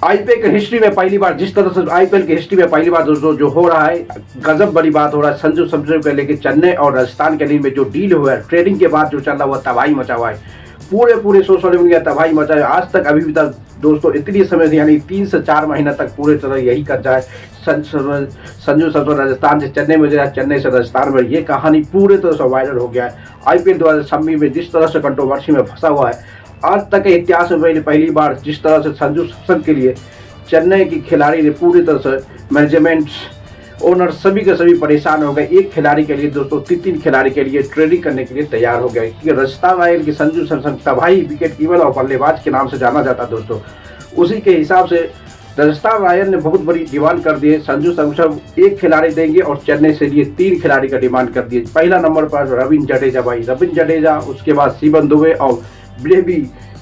IPL की history में पहली बार, जिस तरह से आईपीएल की हिस्ट्री में पहली बार दोस्तों जो हो रहा है, गजब बड़ी बात हो रहा है। संजू सैमसन को लेकर चेन्नई और राजस्थान के बीच में जो डील हुआ है, ट्रेडिंग के बाद जो चल रहा हुआ तबाही मचा हुआ है, पूरे सोशल मीडिया तबाही मचा है। आज तक अभी भी तक दोस्तों इतनी समय यानी 3 से 4 महीना तक पूरे तरह यही कर जाए। संजू सैमसन राजस्थान से चेन्नई में गया, चेन्नई से राजस्थान में, ये कहानी पूरे तरह से वायरल हो गया है। आईपीएल 2026 में जिस तरह से कंट्रोवर्सी में फंसा हुआ है, आज तक के इतिहास में पहली बार जिस तरह से संजू सैमसन के लिए चेन्नई की खिलाड़ी ने पूरी तरह से मैनेजमेंट, ओनर सभी के सभी परेशान हो गए। एक खिलाड़ी के लिए दोस्तों 3 खिलाड़ी के लिए ट्रेडिंग करने के लिए तैयार हो गए। क्योंकि राजस्थान रॉयल की संजू सैमसन तबाही विकेट कीपर और बल्लेबाज के नाम से जाना जाता है दोस्तों, उसी के हिसाब से राजस्थान रॉयल ने बहुत बड़ी डिमांड कर दी है। संजू सैमसन 1 खिलाड़ी देंगे और चेन्नई से लिए 3 खिलाड़ी का डिमांड कर दिए। पहला नंबर पर रविंद्र जडेजा भाई, रविंद्र जडेजा, उसके बाद शिवम दुबे और ब्रेवी,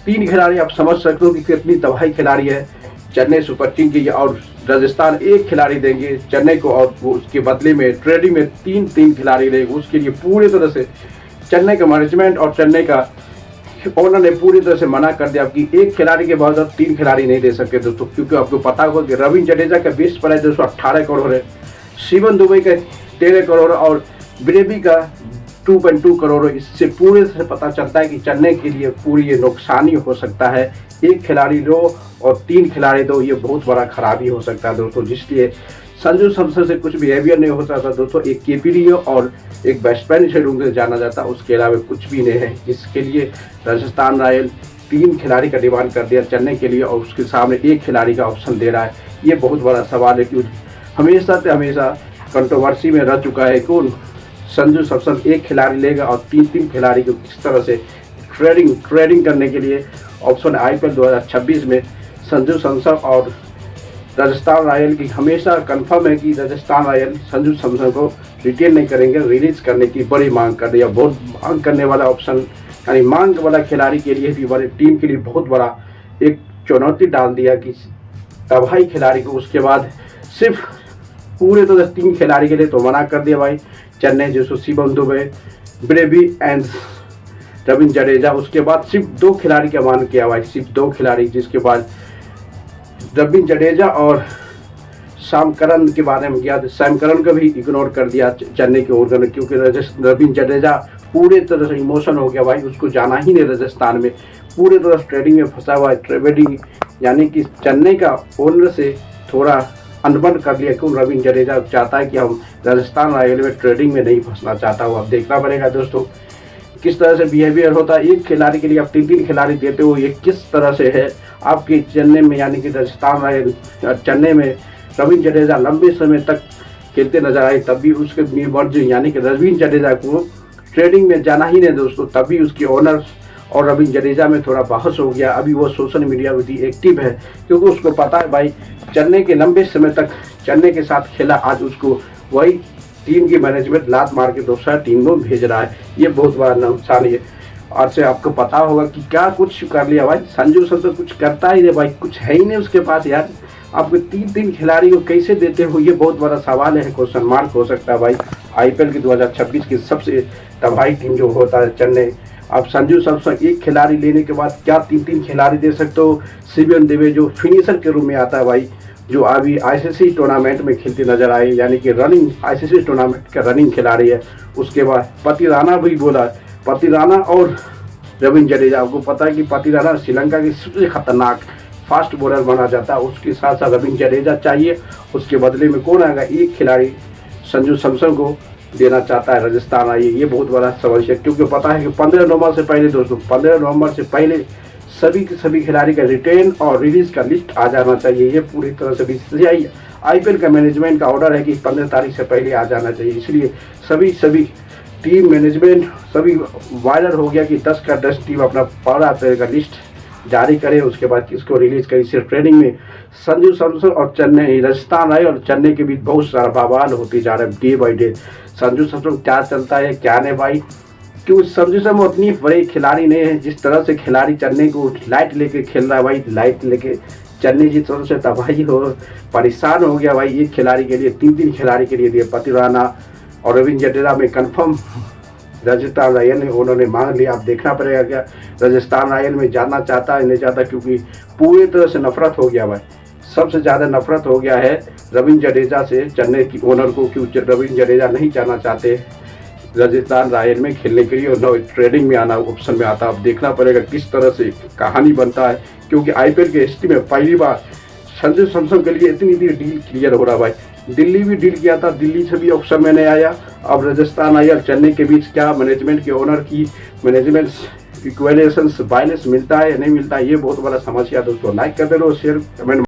3 खिलाड़ी। आप समझ सकते हो कि कितनी तबाही खिलाड़ी है चेन्नई सुपर किंग की। और राजस्थान 1 खिलाड़ी देंगे चेन्नई को और वो उसके बदले में ट्रेडिंग में 3 खिलाड़ी लेंगे। उसके लिए पूरी तरह से चेन्नई का मैनेजमेंट और चेन्नई का ओनर ने पूरी तरह से मना कर दिया कि 1 खिलाड़ी के बाद 3 खिलाड़ी नहीं दे सकते दोस्तों। क्योंकि आपको पता होगा कि रविंद्र जडेजा का बेस्ट प्राइस 218 करोड़ है, शिवम दुबे का 13 करोड़ और ब्रेवी का 2.2 करोड़। इससे पूरे से पता चलता है कि चेन्नई के लिए पूरी ये नुकसानी हो सकता है। 1 खिलाड़ी लो और 3 खिलाड़ी दो, ये बहुत बड़ा खराबी हो सकता है दोस्तों। जिसलिए संजू सैमसन से कुछ बिहेवियर नहीं हो सकता दोस्तों। एक केपीडी और एक बैट्समैन से रूम से जाना जाता है, उसके अलावा कुछ भी नहीं है। जिसके लिए राजस्थान रॉयल 3 खिलाड़ी का डिमांड कर दिया चेन्नई के लिए और उसके सामने 1 खिलाड़ी का ऑप्शन दे रहा है। ये बहुत बड़ा सवाल है कि हमेशा से हमेशा कंट्रोवर्सी में रह चुका है कौन, संजू सैमसन 1 खिलाड़ी लेगा और 3 खिलाड़ी को किस तरह से ट्रेडिंग करने के लिए ऑप्शन। आईपीएल 2026 में संजू सैमसन और राजस्थान रॉयल की हमेशा कंफर्म है कि राजस्थान रॉयल संजू सैमसन को रिटेन नहीं करेंगे, रिलीज करने की बड़ी मांग कर रही है। बहुत मांग करने वाला ऑप्शन यानी मांग वाला खिलाड़ी के लिए भी बड़े टीम के लिए बहुत बड़ा एक चुनौती डाल दिया कि तबाही खिलाड़ी को उसके बाद सिर्फ पूरे तो 3 खिलाड़ी के लिए तो मना कर दिया भाई चेन्नई, जैसे शिवम दुबे, ब्रेवी एंड रविंद्र जडेजा। उसके बाद सिर्फ 2 खिलाड़ी का मान किया भाई, सिर्फ 2 खिलाड़ी। जिसके बाद रविंद्र जडेजा और सैम करन के बारे में किया, सैम करन को भी इग्नोर कर दिया चेन्नई के ओर, क्योंकि रविंद्र जडेजा पूरे तरह से इमोशन हो गया भाई, उसको जाना ही नहीं राजस्थान में। पूरे तरह से ट्रेडिंग में फंसा हुआ है। ट्रेडिंग यानी कि चेन्नई का ओनर से थोड़ा अनबन कर लिया। क्यों रविंद्र जडेजा चाहता है कि हम राजस्थान रॉयल में ट्रेडिंग में नहीं फंसना चाहता हूँ। अब देखना पड़ेगा दोस्तों किस तरह से बिहेवियर होता है। 1 खिलाड़ी के लिए आप 3 खिलाड़ी देते हो, ये किस तरह से है आपकी चेन्नई में, यानी कि राजस्थान रॉयल चेन्नई में रविंद्र जडेजा लंबे समय तक खेलते नजर आए, तब भी उसके निर्मर्ज यानी कि रविंद्र जडेजा को ट्रेडिंग में जाना ही नहीं दोस्तों। तभी उसके ओनर और रविंद्र जडेजा में थोड़ा बहस हो गया। अभी वो सोशल मीडिया में भी एक्टिव है क्योंकि उसको पता है भाई चेन्नई के लंबे समय तक चेन्नई के साथ खेला, आज उसको वही टीम की मैनेजमेंट लात मार के दूसरा टीम को भेज रहा है। ये बहुत बड़ा नुकसान है। और से आपको पता होगा कि क्या कुछ कर लिया भाई संजू सैमसन, कुछ करता ही नहीं भाई, कुछ है ही नहीं उसके पास यार। आपको 3 खिलाड़ी को कैसे देते हो, ये बहुत बड़ा सवाल है, क्वेश्चन मार्क हो सकता है भाई। आईपीएल की 2026 की सबसे तबाही टीम जो होता है चेन्नई, आप संजू सैमसन 1 खिलाड़ी लेने के बाद क्या 3 खिलाड़ी दे सकते हो। शिवम दुबे जो फिनिशर के रूप में आता है भाई, जो अभी आईसीसी टूर्नामेंट में खेलते नजर आए, यानी कि रनिंग आईसीसी टूर्नामेंट का रनिंग खिलाड़ी है। उसके बाद पति राणा भी बोला, पति राणा और रविंद्र जडेजा। आपको पता है कि पति राणा श्रीलंका की सबसे खतरनाक फास्ट बॉलर माना जाता है। उसके साथ साथ रविंद्र जडेजा चाहिए, उसके बदले में कौन आएगा। 1 खिलाड़ी संजू सैमसन को देना चाहता है राजस्थान आइए, ये बहुत बड़ा समस्या है। क्योंकि पता है कि 15 नवंबर से पहले दोस्तों, 15 नवंबर से पहले सभी के सभी खिलाड़ी का रिटेन और रिलीज का लिस्ट आ जाना चाहिए। ये पूरी तरह से आईपीएल का मैनेजमेंट का ऑर्डर है कि 15 तारीख से पहले आ जाना चाहिए। इसलिए सभी टीम मैनेजमेंट सभी वायरल हो गया कि 10 का 10 टीम अपना 15 अप्रैल का लिस्ट जारी करे, उसके बाद किसको रिलीज करे। सिर्फ ट्रेनिंग में संजू सैमसन और चेन्नई, राजस्थान रॉयल और चेन्नई के बीच बहुत सारा बवाल होती जा रहा है day by day. Sanju Samson क्या चलता है क्या नहीं भाई, क्यों संजू सैमसन उतनी बड़े खिलाड़ी नहीं है। जिस तरह से खिलाड़ी चेन्नई को लाइट लेके खेल रहा है भाई, लाइट लेके चेन्नई जिस तरह से तबाही हो परेशान हो गया भाई। 1 खिलाड़ी के लिए 3 खिलाड़ी के लिए दिए, पति राणा और रविंद्र जडेजा में कन्फर्म राजस्थान रॉयल ने उन्होंने मांग लिया। अब देखना पड़ेगा क्या राजस्थान रॉयल में जाना चाहता है नहीं चाहता, क्योंकि पूरी तरह से नफरत हो गया भाई। सबसे ज़्यादा नफरत हो गया है रविंद्र जडेजा से, चेन्नई की ओनर को, क्योंकि रविंद्र जडेजा नहीं जाना चाहते राजस्थान रॉयल में खेलने के लिए और न ट्रेडिंग में आना ऑप्शन में आता। अब देखना पड़ेगा किस तरह से कहानी बनता है, क्योंकि आईपीएल के हिस्ट्री में पहली बार संजू सैमसन के लिए इतनी डील क्लियर हो रहा भाई। दिल्ली भी डील किया था, दिल्ली से भी ऑप्शन में नहीं आया। अब राजस्थान रॉयल चेन्नई के बीच क्या मैनेजमेंट के ओनर की मैनेजमेंट इक्वेलेशंस बैलेंस मिलता है या नहीं मिलता है, ये बहुत बड़ा समस्या। दोस्तों लाइक करते रहो, शेयर कमेंट